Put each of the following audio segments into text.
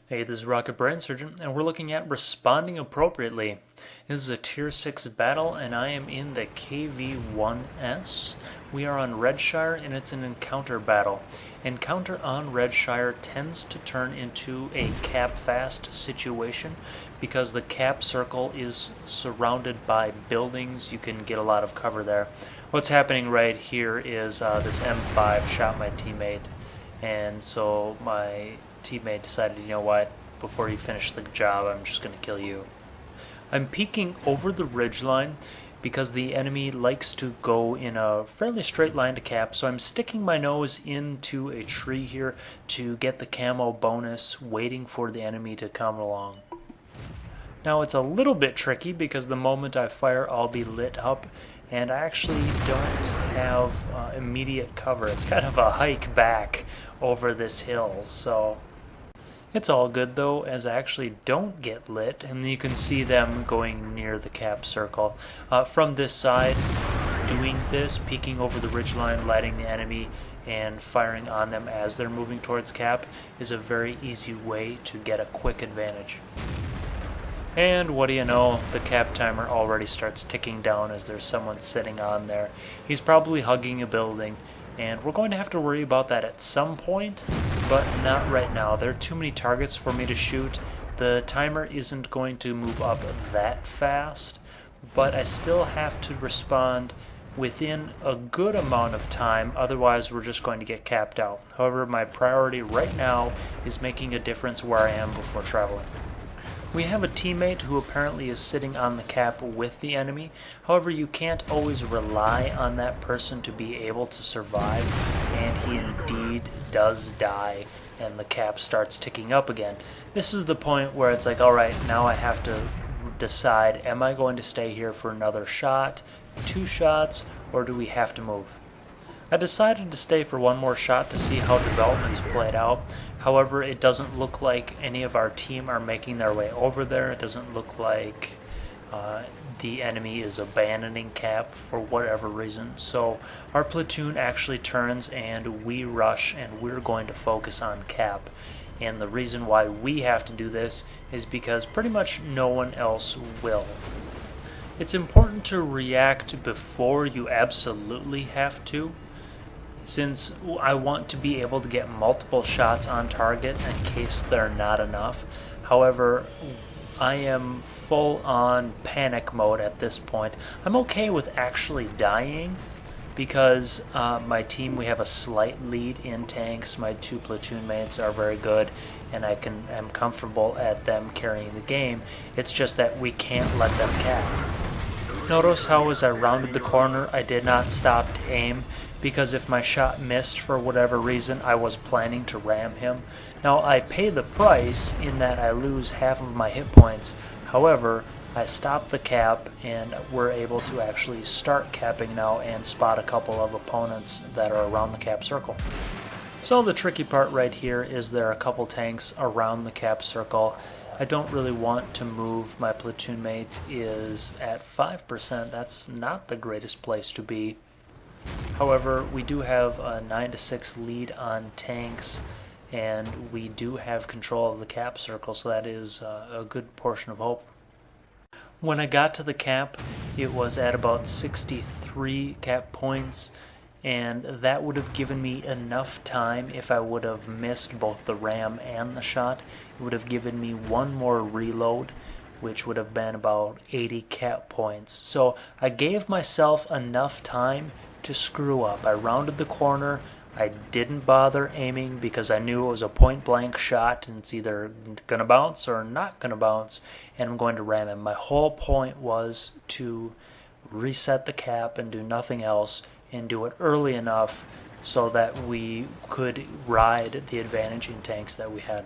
Hey, this is Rocket Brain Surgeon, and we're looking at responding appropriately. This is a Tier 6 battle, and I am in the KV-1S. We are on Redshire, and it's an encounter battle. Encounter on Redshire tends to turn into a cap-fast situation because the cap circle is surrounded by buildings. You can get a lot of cover there. What's happening right here is this M5 shot my teammate, and so my teammate decided, you know what, before you finish the job, I'm just going to kill you. I'm peeking over the ridgeline because the enemy likes to go in a fairly straight line to cap, so I'm sticking my nose into a tree here to get the camo bonus, waiting for the enemy to come along. Now it's a little bit tricky because the moment I fire, I'll be lit up, and I actually don't have immediate cover. It's kind of a hike back over this hill, so it's all good though, as I actually don't get lit, and you can see them going near the cap circle. From this side, doing this, peeking over the ridgeline, lighting the enemy, and firing on them as they're moving towards cap is a very easy way to get a quick advantage. And what do you know, the cap timer already starts ticking down as there's someone sitting on there. He's probably hugging a building, and we're going to have to worry about that at some point, but not right now. There are too many targets for me to shoot. The timer isn't going to move up that fast, but I still have to respond within a good amount of time, otherwise we're just going to get capped out. However, my priority right now is making a difference where I am before traveling. We have a teammate who apparently is sitting on the cap with the enemy. However, you can't always rely on that person to be able to survive, and he indeed does die, and the cap starts ticking up again. This is the point where it's like, alright, now I have to decide, am I going to stay here for another shot, 2 shots, or do we have to move? I decided to stay for one more shot to see how developments played out. However, it doesn't look like any of our team are making their way over there. It doesn't look like the enemy is abandoning cap for whatever reason. So our platoon actually turns and we rush, and we're going to focus on cap. And the reason why we have to do this is because pretty much no one else will. It's important to react before you absolutely have to, since I want to be able to get multiple shots on target in case they're not enough. However, I am full on panic mode at this point. I'm okay with actually dying because my team, we have a slight lead in tanks. My 2 platoon mates are very good, and I'm comfortable at them carrying the game. It's just that we can't let them cap. Notice how as I rounded the corner, I did not stop to aim, because if my shot missed for whatever reason, I was planning to ram him. Now, I pay the price in that I lose half of my hit points. However, I stopped the cap, and we're able to actually start capping now and spot a couple of opponents that are around the cap circle. So the tricky part right here is there are a couple tanks around the cap circle. I don't really want to move. My platoon mate is at 5%. That's not the greatest place to be. However, we do have a 9-6 lead on tanks, and we do have control of the cap circle, so that is a good portion of hope. When I got to the cap, it was at about 63 cap points, and that would have given me enough time. If I would have missed both the ram and the shot, it would have given me one more reload, which would have been about 80 cap points. So I gave myself enough time to screw up. I rounded the corner. I didn't bother aiming because I knew it was a point blank shot and it's either gonna bounce or not gonna bounce, and I'm going to ram him. My whole point was to reset the cap and do nothing else, and do it early enough so that we could ride the advantage in tanks that we had.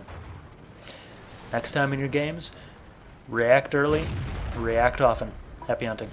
Next time in your games, react early, react often. Happy hunting.